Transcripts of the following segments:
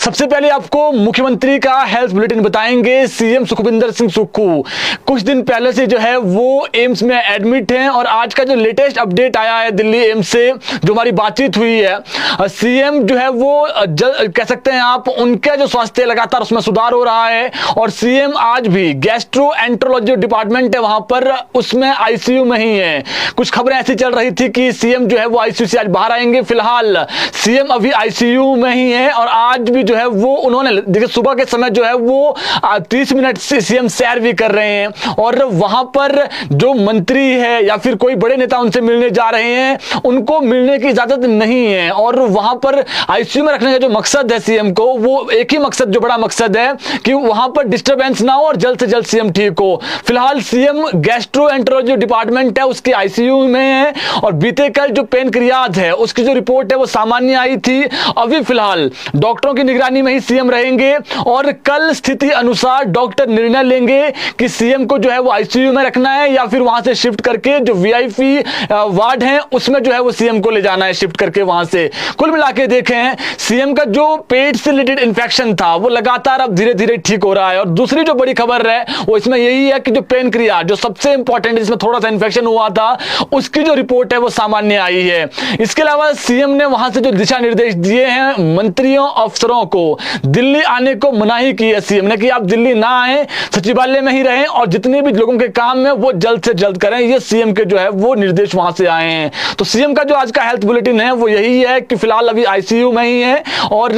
सबसे पहले आपको मुख्यमंत्री का हेल्थ बुलेटिन बताएंगे। सीएम सुखविंदर सिंह सुक्खू कुछ दिन पहले से जो है वो एम्स में एडमिट हैं और आज का जो लेटेस्ट अपडेट आया है दिल्ली एम्स से जो हमारी बातचीत हुई है, सीएम जो है वो कह सकते हैं आप उनका जो स्वास्थ्य लगातार उसमें सुधार हो रहा है और सीएम आज भी गैस्ट्रोएंटरोलॉजी डिपार्टमेंट है वहां पर उसमें आईसीयू में ही है। कुछ खबरें ऐसी चल रही थी कि सीएम जो है वो आईसीयू से आज बाहर आएंगे, फिलहाल सीएम अभी आईसीयू में ही है और आज भी जो है वो उन्होंने देखिए सुबह के समय जो है वो 30 मिनट से सीएम सैर भी कर रहे हैं और वहां पर जो मंत्री है या फिर कोई बड़े नेता उनसे मिलने जा रहे हैं उनको मिलने की इजाजत नहीं है और वहां पर आईसीयू में रखने का जो मकसद है सीएम को वो एक ही मकसद जो बड़ा मकसद है कि वहां पर डिस्टरबेंस ना हो और जल्द से जल्द सीएम ठीक हो। फिलहाल सीएम गैस्ट्रोएंटरोलॉजी डिपार्टमेंट है उसकी आईसीयू में है और बीते कल जो पेनक्रियाज है उसकी जो रिपोर्ट है वो सामान्य आई थी। अभी फिलहाल डॉक्टरों की निगरानी में ही सीएम रहेंगे और कल स्थिति अनुसार डॉक्टर निर्णय लेंगे कि सीएम को जो है वो आईसीयू में रखना है या फिर वहां से शिफ्ट करके जो वीआईपी वार्ड है उसमें जो है वो सीएम को ले जाना है शिफ्ट करके वहां से। कुल मिला के देखें सीएम का जो पेट से रिलेटेड इंफेक्शन था वो लगातार अब धीरे धीरे ठीक हो रहा है। और दूसरी जो बड़ी खबर है वो इसमें यही है कि जो पेनक्रियाज जो सबसे इंपॉर्टेंट जिसमें थोड़ा सा इंफेक्शन हुआ था उसकी जो रिपोर्ट है वो सामान्य आई है। इसके अलावा सीएम ने वहां से जो दिशा निर्देश दिए हैं मंत्रियों अफसरों को दिल्ली आने को मनाही की है सीएम ने कि आप दिल्ली ना आए, सचिवालय में ही रहें और जितने भी लोगों के काम है वो जल्द से जल्द करें। ये सीएम के जो है वो निर्देश वहां से आए हैं। तो सीएम का जो आज का हेल्थ बुलेटिन है वो यही है कि फिलहाल अभी आईसीयू में ही है और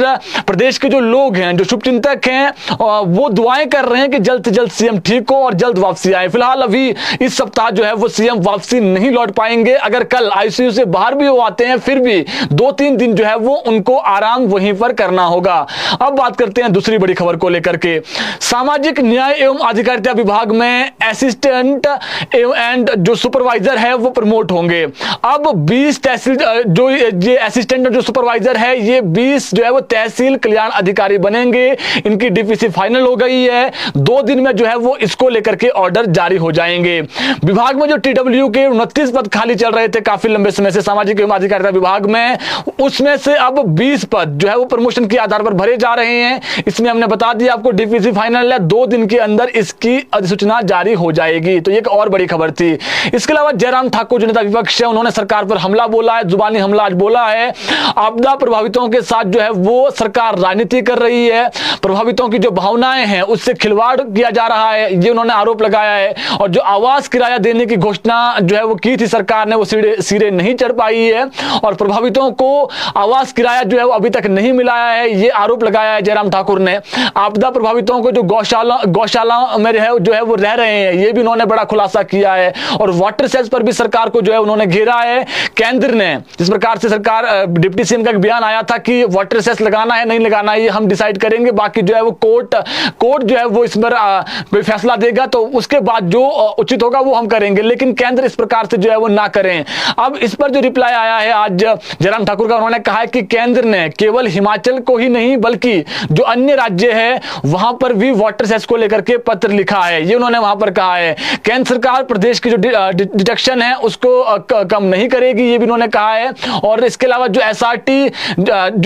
प्रदेश के जो लोग हैं जो शुभचिंतक हैं वो दुआएं कर रहे हैं कि जल्द से जल्द सीएम ठीक हो और जल्द वापसी आए। फिलहाल अभी इस सप्ताह जो है वो सीएम वापसी नहीं लौट पाएंगे। अगर कल आईसीयू से बाहर भी हो आते हैं फिर भी 2-3 दिन जो है वो उनको आराम वहीं पर करना होगा। अब बात करते हैं दूसरी बड़ी खबर को लेकर के। सामाजिक न्याय एवं अधिकारिता विभाग में असिस्टेंट एंड जो सुपरवाइजर है वो प्रमोट होंगे। अब 20 तहसील जो ये असिस्टेंट जो सुपरवाइजर है ये 20 जो है वो तहसील कल्याण अधिकारी बनेंगे। इनकी डीपीसी फाइनल हो गई है। 2 दिन में जो है वो इसको लेकर के ऑर्डर जारी हो जाएंगे। विभाग में जो टीडब्ल्यू के 29 पद खाली चल रहे थे काफी लंबे समय से सामाजिक एवं अधिकारिता विभाग में, उसमें से अब 20 पद जो है वो प्रमोशन के आधार पर भरे जा रहे हैं। इसमें हमने बता दिया आपको डीपीसी फाइनल है, 2 दिन के अंदर इसकी अधिसूचना जारी हो जाएगी। तो ये एक और बड़ी खबर थी। इसके अलावा जयराम ठाकुर जो नेता विपक्ष है उन्होंने सरकार पर हमला बोला है, जुबानी हमला आज बोला है। आपदा प्रभावितों के साथ जो है वो सरकार राजनीति कर रही है, प्रभावितों की जो भावनाएं हैं उससे खिलवाड़ किया जा रहा है, ये उन्होंने आरोप लगाया है। और जो आवास किराया देने की घोषणा जो है वो की थी सरकार ने वो सिरे नहीं चढ़ पाई है और प्रभावितों को आवास किराया जो है वो अभी तक नहीं मिलाया है, ये आरोप लगाया है जयराम ठाकुर ने। आपदा प्रभावितों को जो गौशाला में जो है वो रह रहे हैं ये भी उन्होंने बड़ा खुलासा किया है और वाटर सेल्स पर भी सरकार को जो है उन्होंने घेरा है। केंद्र ने जिस प्रकार से सरकार डिप्टी सीएम का एक बयान आया था कि वाटर सेल्स लगाना है नहीं लगाना है ये हम डिसाइड करेंगे, बाकी जो है वो कोर्ट जो है वो इस पर कोई फैसला देगा तो उसके बाद जो उचित होगा वो हम करेंगे, लेकिन केंद्र इस प्रकार से जो है वो ना करें। अब इस पर जो रिप्लाई आया है आज जयराम ठाकुर का, उन्होंने कहा है कि केंद्र ने केवल हिमाचल को ही नहीं बल्कि जो अन्य राज्य है वहां पर भी वाटर सेल्स को लेकर के पत्र लिखा है, ये उन्होंने वहां पर कहा है। केंद्र सरकार प्रदेश की जो डिडक्शन है उसको कम नहीं करेगी, ये भी उन्होंने कहा है। और इसके अलावा जो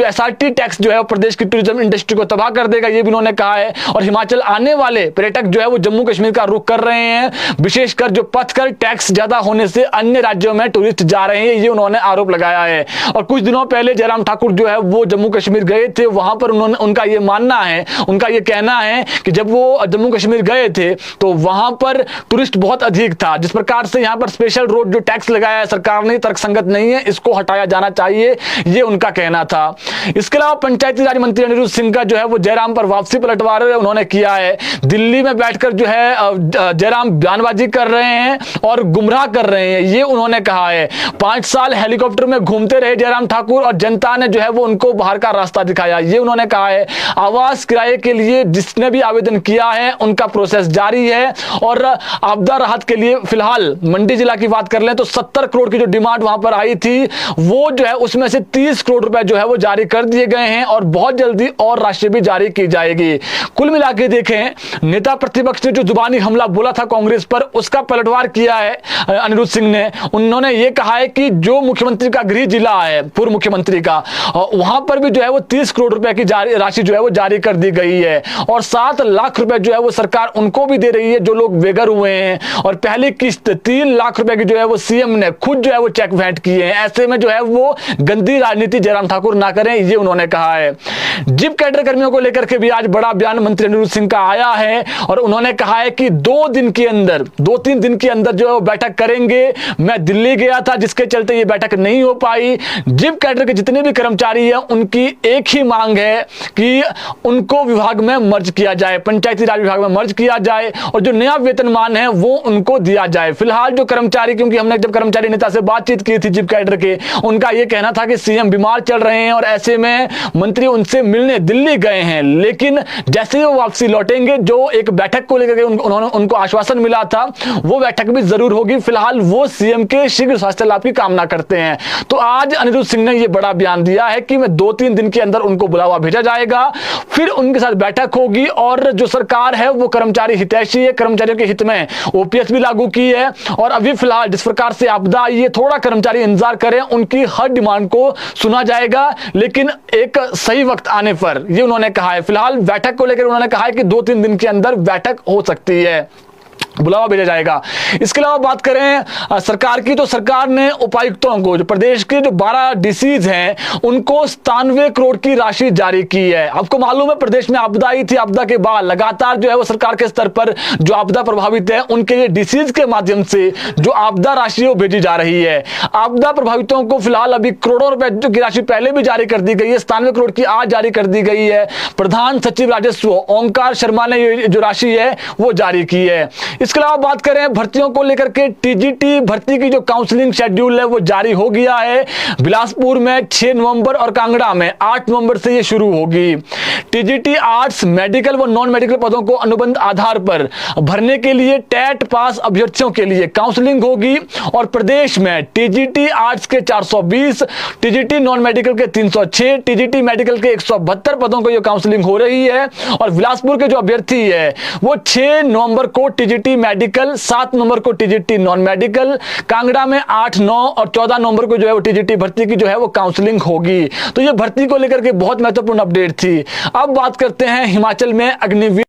एसआरटी टैक्स जो है प्रदेश की टूरिज्म इंडस्ट्री को तबाह कर देगा, ये भी उन्होंने कहा है। और हिमाचल आने वाले पर्यटक जो है वो जम्मू कश्मीर का रुख कर रहे हैं, विशेषकर जो पथकर टैक्स ज्यादा होने से अन्य राज्यों में टूरिस्ट जा रहे हैं, ये उन्होंने आरोप लगाया है। और कुछ दिनों पहले जयराम ठाकुर जो है वो जम्मू कश्मीर गए थे, वहां पर उनका ये मानना है, उनका ये कहना है कि जब वो जम्मू कश्मीर गए थे तो वहां पर टूरिस्ट बहुत अधिक था। जिस प्रकार से यहां पर स्पेशल रोड जो टैक्स लगाया है सरकार ने तर्कसंगत नहीं है, इसको हटाया जाना चाहिए, ये उनका कहना था। इसके अलावा पंचायती राज मंत्री अनिरुद्ध सिंह का जो है वो जयराम पर वापसी पलटवार उन्होंने किया है। दिल्ली में बैठकर जो है जयराम बयानबाजी कर रहे हैं और गुमराह कर रहे हैं, ये उन्होंने कहा है। 5 साल हेलीकॉप्टर में घूमते रहे जयराम ठाकुर और जनता ने जो है वो उनको बाहर का रास्ता दिखाया, ये उन्होंने कहा है। आवास किराए के लिए जिसने भी आवेदन किया है उनका प्रोसेस जारी है। और आपदा राहत के लिए फिलहाल मंडी जिला की बात कर लें तो 70 करोड़ की जो डिमांड वहां पर आई थी वो जो है उसमें से 30 करोड़ रुपए जो है वो जारी कर दिए गए हैं और बहुत जल्दी और राशि भी जारी की जाएगी। कुल मिला के देखें नेता प्रतिपक्ष ने जो जुबानी हमला बोला था कांग्रेस पर उसका पलटवार किया है अनिरुद्ध सिंह ने। उन्होंने ये कहा है कि जो मुख्यमंत्री का गृह जिला है पूर्व मुख्यमंत्री का, वहां पर भी जो है वो 30 करोड़ रुपए की राशि जो है वो जारी कर दी गई है और 7 लाख रुपए जो है वो सरकार उनको भी दे रही है जो लोग बेघर हुए हैं। और पहली किस्त 3 लाख रुपए की जो है वो सीएम ने खुद जो है वो चेक भेंट किए हैं। ऐसे में जो है वो गंदी राजनीति जयराम ठाकुर ना करें, ये उन्होंने कहा है। जिप कैडर कर्मियों को लेकर के भी आज बड़ा बयान मंत्री अनिरुद्ध सिंह का आया है और उन्होंने कहा है कि 2 दिन के अंदर 2-3 दिन के अंदर जो है वो बैठक करेंगे। मैं दिल्ली गया था जिसके चलते ये बैठक नहीं हो पाई। जिप कैडर के जितने भी कर्मचारी हैं उनकी एक ही मांग है कि उनको विभाग में मर्ज किया जाए, पंचायती राज विभाग में मर्ज किया जाए और जो नया वेतनमान है वो उनको दिया जाए। फिलहाल जो कर्मचारी, क्योंकि हमने जब कर्मचारी नेता से बातचीत की थी जिप कैडर के, उनका यह कहना था कि सीएम बीमार चल रहे हैं और ऐसे में मंत्री उनसे मिलने दिल्ली गए हैं, लेकिन जैसे ही वो वापसी लौटेंगे जो एक बैठक को लेकर उन्होंने उनको आश्वासन मिला था वो बैठक भी जरूर होगी। फिलहाल वो सीएम के शीघ्र स्वास्थ्य लाभ की कामना करते हैं। तो आज अनिरुद्ध सिंह ने यह बड़ा बयान दिया है कि मैं 2-3 दिन के अंदर उनको बुलावा भेजा जाएगा, फिर उनके साथ बैठक होगी और जो सरकार है वो कर्मचारी हितैषी है, कर्मचारियों के हित में ओपीएस भी लागू की है। और अभी फिलहाल जिस प्रकार से आपदा आई है, थोड़ा कर्मचारी इंतजार करें, उनकी हर डिमांड को सुना जाएगा, लेकिन एक सही वक्त आने पर, ये उन्होंने कहा है। फिलहाल बैठक को लेकर उन्होंने कहा है कि 2-3 दिन के अंदर बैठक हो सकती है, बुलावा भेजा जाएगा। इसके अलावा बात करें सरकार की, तो सरकार ने उपायुक्तों को, जो प्रदेश के जो 12 डीसीज हैं उनको 97 करोड़ की राशि जारी की है। आपको मालूम है प्रदेश में आपदा आई थी, आपदा के बाद लगातार जो है वो सरकार के स्तर पर जो आपदा प्रभावित है उनके लिए डीसीज के माध्यम से जो आपदा राशि वो भेजी जा रही है। आपदा प्रभावितों को फिलहाल अभी करोड़ों रुपए की राशि पहले भी जारी कर दी गई है, 97 करोड़ की आज जारी कर दी गई है। प्रधान सचिव राजस्व ओंकार शर्मा ने ये जो राशि है वो जारी की है। इसके अलावा बात करें भर्तियों को लेकर के, टीजीटी भर्ती की जो काउंसलिंग शेड्यूल है वो जारी हो गया है। बिलासपुर में 6 नवंबर और कांगड़ा में 8 नवंबर से ये शुरू होगी। टीजीटी आर्ट्स, मेडिकल व नॉन मेडिकल पदों को अनुबंध आधार पर भरने के लिए टेट पास अभ्यर्थियों के लिए काउंसलिंग होगी और प्रदेश में टीजीटी आर्ट्स के 420, टीजीटी नॉन मेडिकल के 306, टीजीटी मेडिकल के 172 पदों को यह काउंसलिंग हो रही है। और बिलासपुर के जो अभ्यर्थी है वो 6 नवंबर को टीजीटी मेडिकल, 7 नवंबर को टीजीटी नॉन मेडिकल, कांगड़ा में 8, 9 और 14 नवंबर को जो है वो टीजीटी भर्ती की जो है वो काउंसलिंग होगी। तो ये भर्ती को लेकर के बहुत महत्वपूर्ण अपडेट थी। अब बात करते हैं हिमाचल में अग्निवीर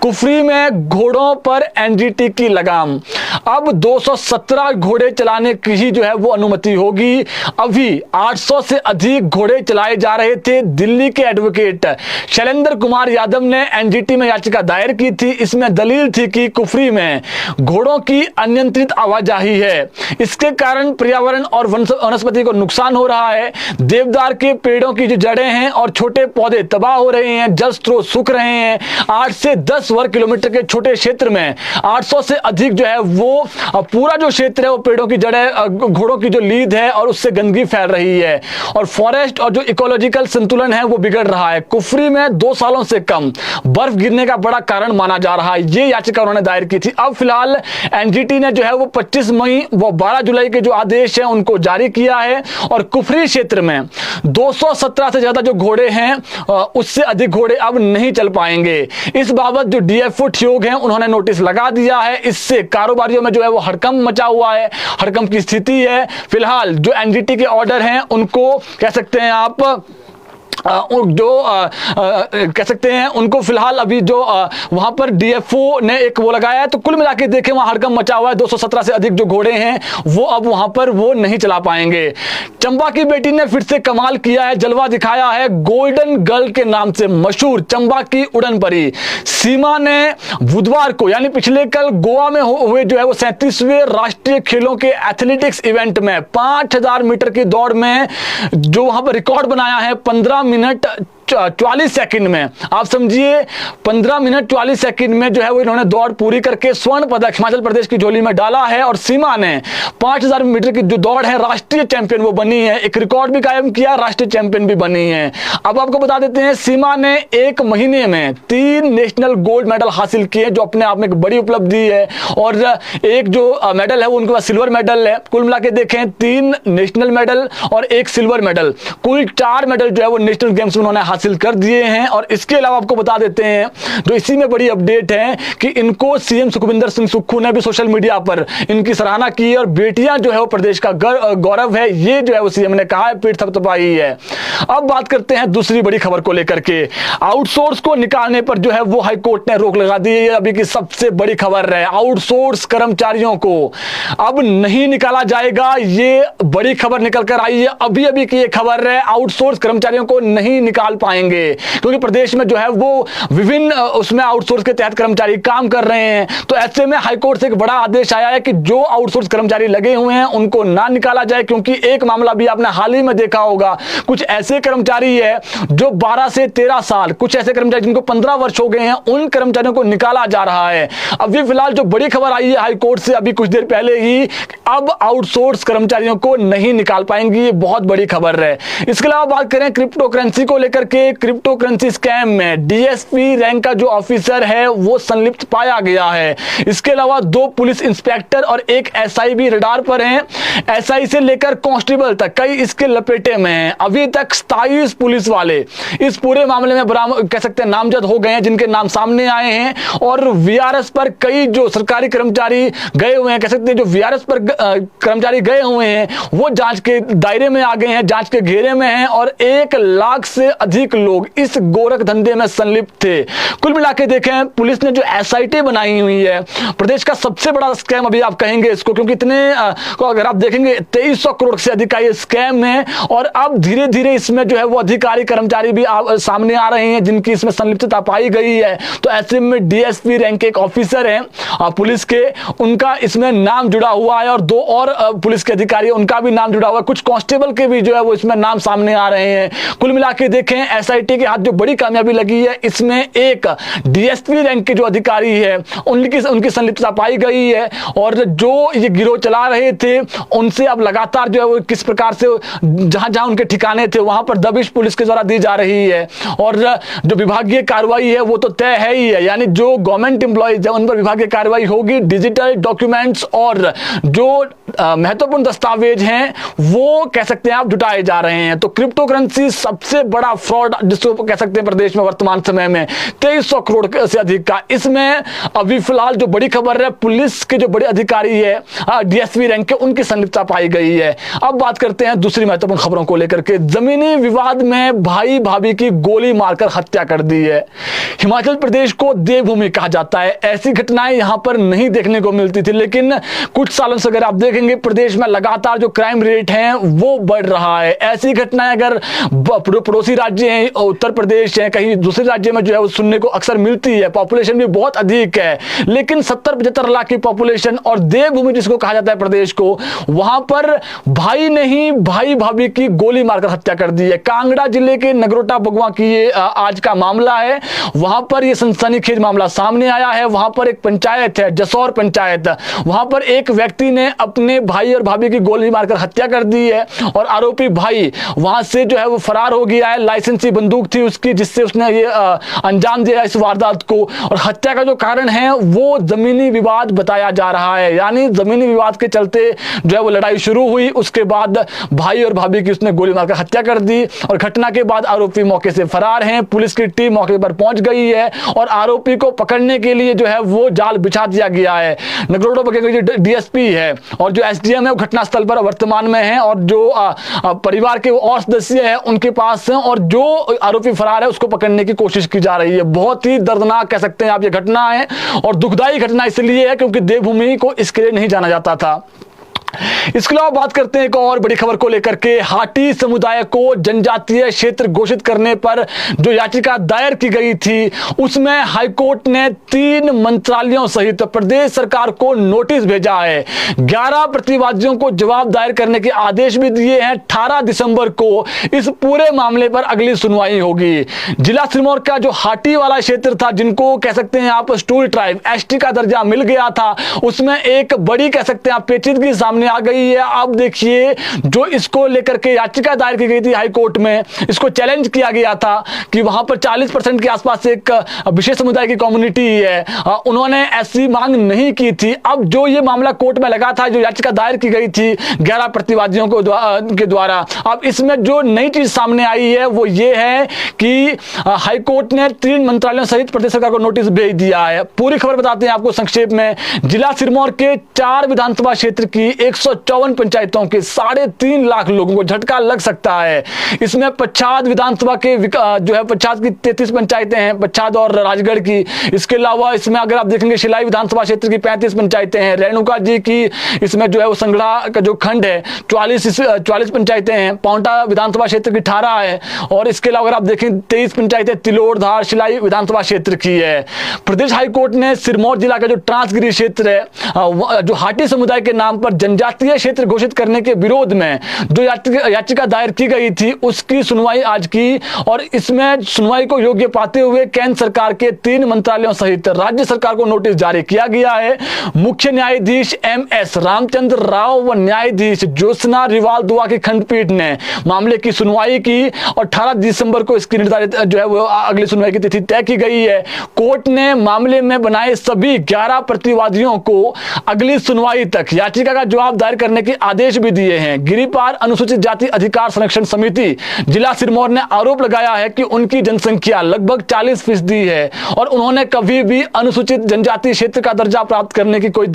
कुफरी में घोड़ों पर एनजीटी की लगाम। अब 217 घोड़े चलाने की ही जो है वो अनुमति होगी। अभी 800 से अधिक घोड़े चलाए जा रहे थे। दिल्ली के एडवोकेट शैलेंद्र कुमार यादव ने एनजीटी में याचिका दायर की थी। इसमें दलील थी कि कुफरी में घोड़ों की अनियंत्रित आवाजाही है, इसके कारण पर्यावरण और वनस्पति को नुकसान हो रहा है। देवदार के पेड़ों की जो जड़ें हैं और छोटे पौधे तबाह हो रहे हैं, जल स्रोत सूख रहे हैं। 8 से 10 वर्ग किलोमीटर के छोटे क्षेत्र में 800 से अधिक जो है वो पूरा जो क्षेत्र है वो पेड़ों की जड़ें, घोड़ों की जो लीद है और उससे गंदगी फैल रही है और फॉरेस्ट और जो इकोलॉजिकल संतुलन है वो बिगड़ रहा है। कुफरी में 2 सालों से कम बर्फ गिरने का बड़ा कारण माना जा रहा है। ये याचिका उन्होंने दायर की थी। अब फिलहाल एनजीटी ने जो है वो 25 मई व 12 जुलाई के जो आदेश है उनको जारी किया है और कुफरी क्षेत्र में 217 से ज्यादा जो घोड़े हैं उससे अधिक घोड़े अब नहीं चल पाएंगे। इस बाबत जो डीएफओ ठियोग हैं उन्होंने नोटिस लगा दिया है। इससे कारोबारियों में जो है वो हड़कंप मचा हुआ है, हड़कंप की स्थिति है। फिलहाल जो एनजीटी के ऑर्डर हैं उनको कह सकते हैं आप कह सकते हैं उनको फिलहाल अभी जो वहां पर डीएफओ ने एक वो लगाया है। तो कुल मिला के देखें वहां हड़कंप मचा हुआ है। 217 से अधिक जो घोड़े हैं वो अब वहां पर वो नहीं चला पाएंगे। चंबा की बेटी ने फिर से कमाल किया है, जलवा दिखाया है। गोल्डन गर्ल के नाम से मशहूर चंबा की उड़न परी सीमा ने बुधवार को यानी पिछले कल गोवा में हुए जो है वो 37वें राष्ट्रीय खेलों के एथलेटिक्स इवेंट में 5000 मीटर की दौड़ में जो वहां पर रिकॉर्ड बनाया है 15 मिनट 44 सेकंड में। आप समझिए 15 मिनट 44 सेकंड में जो है वो इन्होंने दौड़ पूरी करके स्वर्ण पदक हिमाचल प्रदेश की झोली में डाला है। और सीमा ने 5000 मीटर की जो दौड़ है राष्ट्रीय चैंपियन वो बनी है, एक रिकॉर्ड भी कायम किया, राष्ट्रीय चैंपियन भी बनी है। अब आपको बता देते हैं सीमा ने 1 महीने में 3 नेशनल गोल्ड मेडल हासिल किए जो अपने आप में एक बड़ी उपलब्धि है। और एक जो मेडल है वो उनके पास सिल्वर मेडल है। कुल मिला के देखें 3 नेशनल मेडल और 1 सिल्वर मेडल, कुल 4 मेडल जो है वो नेशनल गेम्स में उन्होंने हासिल कर दिए हैं। और इसके अलावा आपको बता देते हैं जो इसी में बड़ी अपडेट है कि इनको सीएम सुखविंदर सिंह सुक्खू ने भी सोशल मीडिया पर इनकी सराहना की और बेटियां जो है वो प्रदेश का गौरव है, ये जो है वो सीएम ने कहा है, पीठ थपथपाई है। अब बात करते हैं दूसरी बड़ी खबर को लेकर के। आउटसोर्स को निकालने पर जो है वो हाईकोर्ट ने रोक लगा दी है। अभी की सबसे बड़ी खबर है, आउटसोर्स कर्मचारियों को अब नहीं निकाला जाएगा। ये बड़ी खबर निकल कर आई है, अभी अभी की ये खबर है। आउटसोर्स कर्मचारियों को नहीं निकाल पाएंगे क्योंकि प्रदेश में जो है वो विभिन्न उसमें आउटसोर्स के तहत कर्मचारी काम कर रहे हैं। तो ऐसे में हाईकोर्ट से एक बड़ा आदेश आया है कि जो आउटसोर्स कर्मचारी लगे हुए हैं उनको ना निकाला जाए, क्योंकि एक मामला भी आपने हाल ही में देखा होगा, कुछ ऐसे कर्मचारी है जो 12 से 13 साल, कुछ ऐसे कर्मचारी जिनको 15 वर्ष हो गए हैं, उन कर्मचारियों को निकाला जा रहा है। अभी फिलहाल जो बड़ी खबर आई है हाईकोर्ट से अभी कुछ देर पहले ही, अब आउटसोर्स कर्मचारियों को नहीं निकाल पाएंगे, ये बहुत बड़ी खबर है। इसके अलावा बात करें क्रिप्टो करेंसी को लेकर के, क्रिप्टो करेंसी स्कैम में डीएसपी रैंक का जो ऑफिसर है वो संलिप्त पाया गया है। इसके अलावा 2 पुलिस इंस्पेक्टर और 1 एसआई भी रडार पर हैं। एसआई से लेकर कांस्टेबल तक कई इसके लपेटे में हैं। अभी तक 27 पुलिस वाले इस पूरे मामले में बरामद कह सकते हैं नामजद हो गए हैं, जिनके नाम सामने आए हैं। और वीआरएस पर कई जो सरकारी कर्मचारी गए हुए हैं, कह सकते हैं जो वीआरएस पर कर्मचारी गए हुए हैं वो जांच के दायरे में आ गए हैं, जांच के घेरे में हैं। और 1 लाख से अधिक लोग इस गोरख धंधे में संलिप्त थे। कुल मिला के देखें, पुलिस ने जो एसआईटी बनाई हुई है, प्रदेश का सबसे बड़ा स्कैम अभी आप कहेंगे इसको, क्योंकि इतने अगर आप देखेंगे 2300 करोड़ से अधिक का ये स्कैम है। और अब धीरे धीरे इसमें जो है वो अधिकारी कर्मचारी भी सामने आ रहे हैं जिनकी इसमें संलिप्तता पाई गई है। तो ऐसे में डीएसपी रैंक के एक ऑफिसर हैं पुलिस के, उनका इसमें नाम जुड़ा हुआ है। और 2 और पुलिस के अधिकारी, उनका भी नाम जुड़ा हुआ है। कुछ कांस्टेबल के भी जो है वो इसमें नाम सामने आ रहे हैं। कुल मिला के देखें, एसआईटी के हाथ जो बड़ी कामयाबी लगी है, इसमें एक डीएसपी रैंक के जो अधिकारी है उनकी संलिप्तता पाई गई है। और जो ये गिरोह चला रहे थे उनसे अब लगातार जो है वो किस प्रकार से जहां जहां उनके ठिकाने थे वहां पर दबिश पुलिस के द्वारा दी जा रही है। और जो विभागीय कार्रवाई है वो तो तय है ही है, यानी जो गवर्नमेंट एम्प्लॉइज है उन पर विभागीय कार्रवाई होगी। डिजिटल डॉक्यूमेंट्स और जो महत्वपूर्ण दस्तावेज हैं वो कह सकते हैं आप जुटाए जा रहे हैं। तो क्रिप्टो करेंसी सबसे बड़ा फ्रॉड जिसको कह सकते हैं प्रदेश में वर्तमान समय में 2300 करोड़ से अधिक का। इसमें अभी फिलहाल जो बड़ी खबर है, पुलिस के जो बड़े अधिकारी है डीएसपी रैंक के, उनकी संलिप्तता पाई गई है। अब बात करते हैं दूसरी महत्वपूर्ण खबरों को लेकर के। जमीनी विवाद में भाई भाभी की गोली मारकर हत्या कर दी है। हिमाचल प्रदेश को देवभूमि कहा जाता है, ऐसी घटनाएं यहां पर नहीं देखने को मिलती थी, लेकिन कुछ सालों से अगर आप देखेंगे प्रदेश में लगातार जो क्राइम रेट है वो बढ़ रहा है। ऐसी घटनाएं अगर पड़ोसी राज्य हैं, उत्तर प्रदेश है, कहीं दूसरे राज्य में जो है वो सुनने को अक्सर मिलती है। पॉपुलेशन भी बहुत अधिक है, लेकिन 70-75 लाख की पॉपुलेशन और देवभूमि जिसको कहा जाता है प्रदेश को, वहां पर भाई नहीं भाई भाभी की गोली मारकर हत्या कर दी है। कांगड़ा जिले के नगरोटा बगवा की ये आज का मामला है। वहां पर ये सनसनीखेज मामला सामने आया है। वहां पर एक पंचायत है, जसौर पंचायत, वहां पर एक व्यक्ति ने अपने भाई और भाभी की गोली मारकर हत्या कर दी है। और आरोपी भाई वहां से जो है वो फरार हो गया है। लाइसेंसी बंदूक थी उसकी जिससे उसने ये अंजाम दिया इस वारदात को। और हत्या का जो कारण है वो जमीनी विवाद बताया जा रहा है, यानी जमीनी विवाद के चलते जो है वो लड़ाई शुरू हुई, उसके बाद भाई और भाभी की उसने गोली मारकर हत्या कर दी। और घटना के बाद आरोपी मौके से फरार हैं। पुलिस की टीम मौके पर पहुंच गई है और आरोपी को पकड़ने के लिए जो है वो जाल बिछा दिया गया है। नगरोटा बगवा के जो डीएसपी है और जो एसडीएम है वो घटनास्थल पर वर्तमान में है और जो परिवार के और सदस्य हैं उनके पास हैं और जो आरोपी फरार है उसको पकड़ने की कोशिश की जा रही है। बहुत ही दर्दनाक कह सकते हैं आप ये घटना है और दुखदायी घटना इसलिए है क्योंकि देवभूमि को इसके लिए नहीं जाना जाता था। इसके अलावा बात करते हैं एक और बड़ी खबर को लेकर के। हाटी समुदाय को जनजातीय क्षेत्र घोषित करने पर जो याचिका दायर की गई थी उसमें हाईकोर्ट ने 3 मंत्रालयों सहित प्रदेश सरकार को नोटिस भेजा है। 11 प्रतिवादियों को जवाब दायर करने के आदेश भी दिए हैं। 18 दिसंबर को इस पूरे मामले पर अगली सुनवाई होगी। जिला सिरमौर का जो हाटी वाला क्षेत्र था, जिनको कह सकते हैं आप स्टूल ट्राइब एसटी का दर्जा मिल गया था, उसमें एक बड़ी कह सकते हैं आप पेचीदगी सामने सामने आ गई है। अब देखिए, जो इसको लेकर के याचिका दायर की गई थी हाई कोर्ट में, इसको चैलेंज किया गया था कि वहां पर 40% के आसपास एक विशेष समुदाय की कम्युनिटी है, उन्होंने ऐसी मांग नहीं की थी। अब जो ये मामला कोर्ट में लगा था, जो याचिका दायर की गई थी 11 प्रतिवादियों के द्वारा, अब इसमें जो नई चीज सामने आई है वो ये है कि हाई कोर्ट ने 3 मंत्रालयों सहित प्रदेश सरकार को नोटिस भेज दिया है। पूरी खबर बताते हैं आपको संक्षेप में। जिला सिरमौर के 4 विधानसभा क्षेत्र की 154 पंचायतों के 3.5 लाख लोगों को झटका लग सकता है। इसमें पच्छाद विधानसभा के जो है पच्छाद की 33 पंचायतें हैं, पच्छाद और राजगढ़ की। इसके अलावा इसमें अगर आप देखेंगे शिलाई विधानसभा क्षेत्र की 35 पंचायतें हैं, रेणुका जी की इसमें जो है वो संगड़ा का जो खंड है 44 पंचायतें हैं, पांवटा विधानसभा क्षेत्र की 18 है, और इसके अलावा अगर आप देखें 23 पंचायतें तिलोड़ धार शिलाई विधानसभा क्षेत्र की है। प्रदेश हाईकोर्ट ने सिरमौर जिला का जो ट्रांसगिरी क्षेत्र है, जो हाटी समुदाय के नाम पर जनजातीय क्षेत्र घोषित करने के विरोध में जो याचिका दायर की गई थी, उसकी सुनवाई आज की, और इसमें सुनवाई को योग्य पाते हुए केंद्र सरकार के 3 मंत्रालयों सहित राज्य सरकार को नोटिस जारी किया गया है। मुख्य न्यायाधीश MS रामचंद्र राव व न्यायाधीश ज्योत्सना रिवाल दुआ की खंडपीठ ने मामले की सुनवाई की और 18 दिसंबर को इसकी निर्धारित जो है वो अगली सुनवाई की तिथि तय की गई है। कोर्ट ने मामले में बनाए सभी 11 प्रतिवादियों को अगली सुनवाई तक याचिका का जवाब दायर करने के आदेश भी दिए हैं। गिरिपार अनुसूचित जाति अधिकार संरक्षण समिति जिला सिरमौर ने आरोप लगाया है कि उनकी जनसंख्या लगभग 40% है और उन्होंने कभी भी अनुसूचित जनजाति क्षेत्र का दर्जा प्राप्त करने की कोई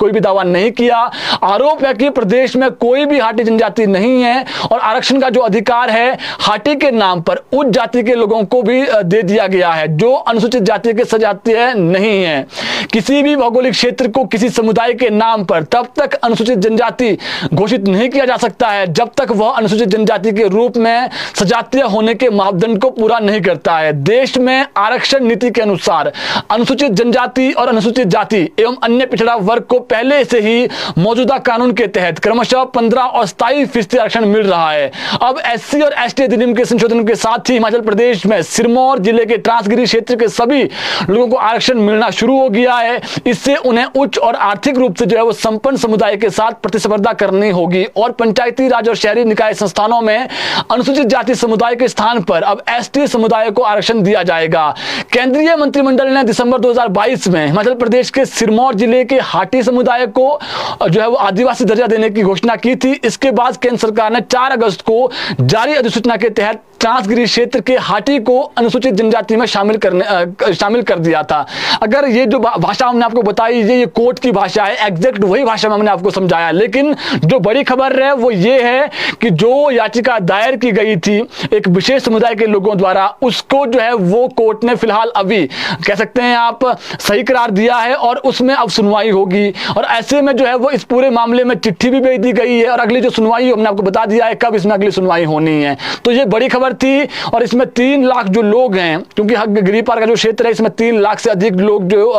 भी दावा नहीं किया। आरोप है कि प्रदेश में कोई भी हाटी जनजाति नहीं है और आरक्षण का जो अधिकार है हाटी के नाम पर उच्च जाति के लोगों को भी दे दिया गया है, जो अनुसूचित जाति के सजातीय नहीं है। किसी भी भौगोलिक क्षेत्र को किसी समुदाय के नाम पर तब तक अनुसूचित जनजाति घोषित नहीं किया जा सकता है जब तक वह अनुसूचित जनजाति के रूप में सजातीय होने के मापदंड को पूरा नहीं करता है। देश में आरक्षण नीति के अनुसार अनुसूचित जनजाति और अनुसूचित जाति एवं अन्य पिछड़ा वर्ग को पहले से ही मौजूदा कानून के तहत क्रमशः 15 और 27% आरक्षण मिल रहा है। अब SC और ST अधिनियम के संशोधन के साथ ही हिमाचल प्रदेश में सिरमौर जिले के ट्रांसगिरी क्षेत्र के सभी लोगों को आरक्षण मिलना शुरू हो गया है। इससे उन्हें उच्च और आर्थिक रूप से जो है वो संपन्न समुदाय के साथ प्रतिस्पर्धा करनी होगी और पंचायती राज और शहरी निकाय संस्थानों में अनुसूचित जाति समुदाय के स्थान पर अब ST समुदाय को आरक्षण दिया जाएगा। केंद्रीय मंत्रिमंडल ने दिसंबर 2022 में हिमाचल प्रदेश के सिरमौर जिले के हाटी समुदाय को जो है वो आदिवासी दर्जा देने की घोषणा की थी। इसके बाद केंद्र सरकार ने 4 अगस्त को जारी अधिसूचना के तहत ट्रांसगिरी क्षेत्र के हाटी को अनुसूचित जनजाति में शामिल कर दिया था। अगर ये जो भाषा हमने आपको बताई ये कोर्ट की भाषा है, एग्जैक्ट वही भाषा में हमने आपको समझाया, लेकिन जो बड़ी खबर है वो ये है कि जो याचिका दायर की गई थी एक विशेष समुदाय के लोगों द्वारा, उसको जो है वो कोर्ट ने फिलहाल अभी कह सकते हैं आप सही करार दिया है और उसमें अब सुनवाई होगी। और ऐसे में जो है वो इस पूरे मामले में चिट्ठी भी भेज दी गई है और अगली जो सुनवाई हमने आपको बता दिया है कब इसमें अगली सुनवाई होनी है। तो ये बड़ी खबर थी और इसमें 3 लाख जो लोग हैं, क्योंकि गिरिपार का जो क्षेत्र है इसमें 3 लाख से अधिक लोग जो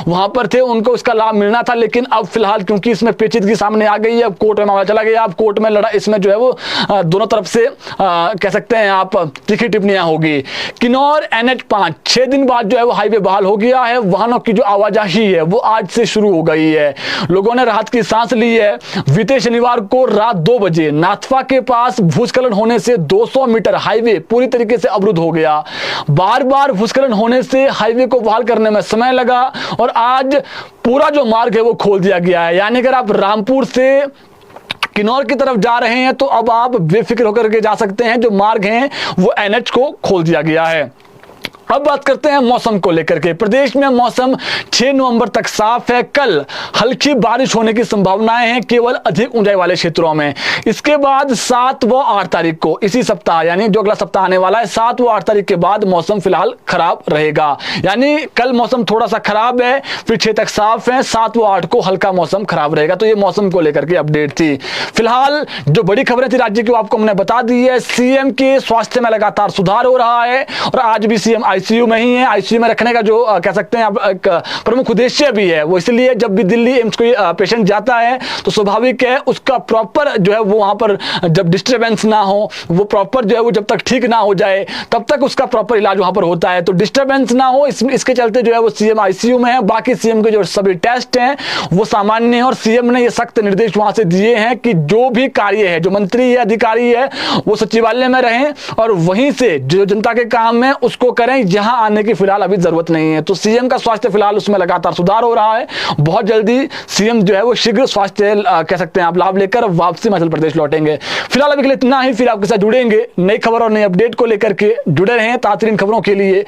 वहां पर थे उनको उसका लाभ मिलना था, लेकिन अब फिलहाल क्योंकि इसमें पेचीदगी सामने आ गई है, अब कोर्ट में मामला चला गया, अब कोर्ट में लड़ा, इसमें जो है वो दोनों तरफ से कह सकते हैं आप तीखी टिप्पणियां होगी। किन्नौर NH5 6 दिन बाद जो है वो हाईवे बहाल हो गया है। वाहनों की जो आवाजाही है वो आज से शुरू हो गई है। लोगों ने राहत की सांस ली है। बीते शनिवार को रात 2 बजे नाथपा के पास भूस्खलन होने से 200 मीटर हाईवे पूरी तरीके से अवरुद्ध हो गया। बार बार भूस्खलन होने से हाईवे को बहाल करने में समय लगा और आज पूरा जो मार्ग है वो खोल दिया गया है। यानी अगर आप रामपुर से किन्नौर की तरफ जा रहे हैं तो अब आप बेफिक्र होकर के जा सकते हैं, जो मार्ग हैं वो NH को खोल दिया गया है। अब बात करते हैं मौसम को लेकर के। प्रदेश में मौसम 6 नवंबर तक साफ है। कल हल्की बारिश होने की संभावनाएं हैं केवल अधिक ऊंचाई वाले क्षेत्रों में। इसके बाद 7 व 8 तारीख को इसी सप्ताह यानी जो अगला सप्ताह आने वाला है 7 व 8 तारीख के बाद मौसम फिलहाल खराब रहेगा। यानी कल मौसम थोड़ा सा खराब है, फिर 6 तक साफ है, 7 व 8 को हल्का मौसम खराब रहेगा। तो ये मौसम को लेकर के अपडेट थी। फिलहाल जो बड़ी खबरें थी राज्य की वो आपको हमने बता दी है। CM के स्वास्थ्य में लगातार सुधार हो रहा है और आज भी CM आईसीयू में ही है। आईसीयू में रखने का जो कह सकते हैं आप प्रमुख उद्देश्य भी है वो इसलिए जब भी दिल्ली एम्स कोई पेशेंट जाता है तो स्वाभाविक है उसका प्रॉपर जो है वो वहां पर जब डिस्टर्बेंस ना हो, वो प्रॉपर जो है वो जब तक ठीक ना हो जाए तब तक उसका प्रॉपर इलाज वहां पर होता है। तो डिस्टर्बेंस ना हो इसके चलते जो है वो सीएम आईसीयू में है। बाकी सीएम के जो सभी टेस्ट हैं वो सामान्य है और सीएम ने ये सख्त निर्देश वहां से दिए हैं कि जो भी कार्य है, जो मंत्री है, अधिकारी है, वो सचिवालय में रहें और वहीं से जो जनता के काम है उसको करें, यहां आने की फिलहाल अभी जरूरत नहीं है। तो सीएम का स्वास्थ्य फिलहाल उसमें लगातार सुधार हो रहा है। बहुत जल्दी सीएम जो है वो शीघ्र स्वास्थ्य कह सकते हैं आप लाभ लेकर वापसी हिमाचल प्रदेश लौटेंगे। फिलहाल अभी के लिए इतना ही, फिर आपके साथ जुड़ेंगे नई खबर और नई अपडेट को लेकर के। जुड़े रहें ताज़ा खबरों के लिए।